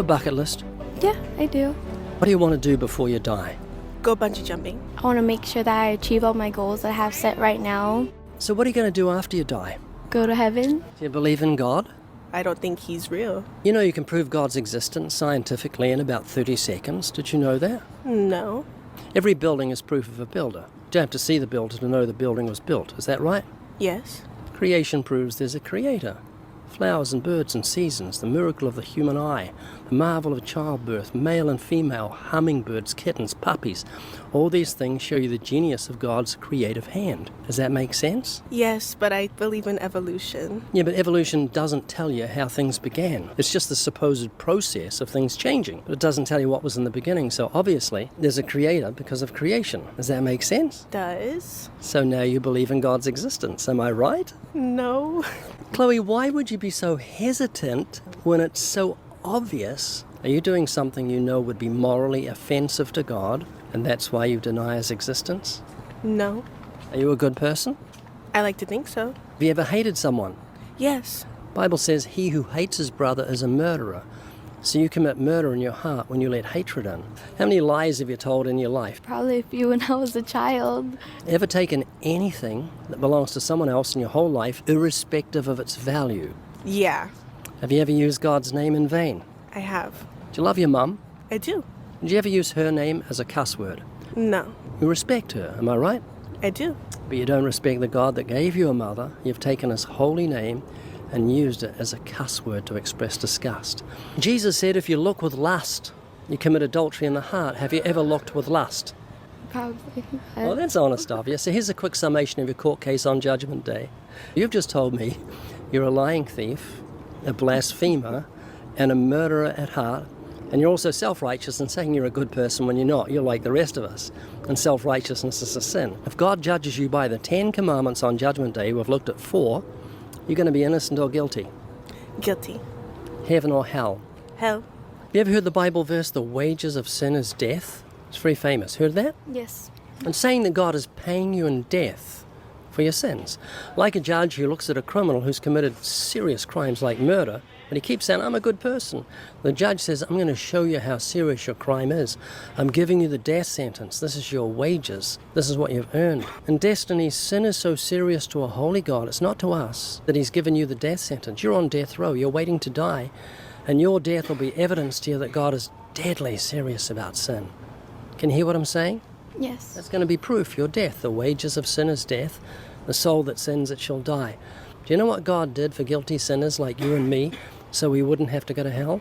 A bucket list. Yeah, I do. What do you want to do before you die? Go bungee jumping. I want to make sure that I achieve all my goals that I have set right now. So what are you going to do after you die? Go to heaven. Do you believe in God? I don't think he's real. You know you can prove God's existence scientifically in about 30 seconds. Did you know that? No. Every building is proof of a builder. You don't have to see the builder to know the building was built. Is that right? Yes. Creation proves there's a creator. Flowers and birds and seasons, the miracle of the human eye, the marvel of childbirth, male and female, hummingbirds, kittens, puppies. All these things show you the genius of God's creative hand. Does that make sense? Yes, but I believe in evolution. Yeah, but evolution doesn't tell you how things began. It's just the supposed process of things changing. But it doesn't tell you what was in the beginning. So obviously, there's a creator because of creation. Does that make sense? Does? So now you believe in God's existence. Am I right? No. Chloe, why would you be so hesitant when it's so obvious? Are you doing something you know would be morally offensive to God, and that's why you deny his existence? No. Are you a good person? I like to think so. Have you ever hated someone? Yes. The Bible says he who hates his brother is a murderer. So you commit murder in your heart when you let hatred in. How many lies have you told in your life? Probably a few when I was a child. Ever taken anything that belongs to someone else in your whole life, irrespective of its value? Yeah, Have you ever used God's name in vain? I have. Do you love your mum? I do. Did you ever use her name as a cuss word? No. You respect her, am I right? I do. But you don't respect the God that gave you a mother. You've taken his holy name and used it as a cuss word to express disgust. Jesus said if you look with lust, you commit adultery in the heart. Have you ever looked with lust? Probably. Well, that's honest of you. So here's a quick summation of your court case on Judgment Day. You've just told me you're a lying thief, a blasphemer, and a murderer at heart. And you're also self-righteous and saying you're a good person when you're not. You're like the rest of us. And self-righteousness is a sin. If God judges you by the 10 commandments on Judgment Day, we've looked at 4, you're going to be innocent or guilty. Guilty. Heaven or hell. Hell. You ever heard the Bible verse, the wages of sin is death? It's very famous. Heard that? Yes. And saying that God is paying you in death for your sins. Like a judge who looks at a criminal who's committed serious crimes like murder, but he keeps saying, I'm a good person. The judge says, I'm going to show you how serious your crime is. I'm giving you the death sentence. This is your wages. This is what you've earned. In destiny, sin is so serious to a holy God, it's not to us, that he's given you the death sentence. You're on death row. You're waiting to die. And your death will be evidence to you that God is deadly serious about sin. Can you hear what I'm saying? Yes. That's going to be proof, your death. The wages of sin is death. The soul that sins, it shall die. Do you know what God did for guilty sinners like you and me so we wouldn't have to go to hell?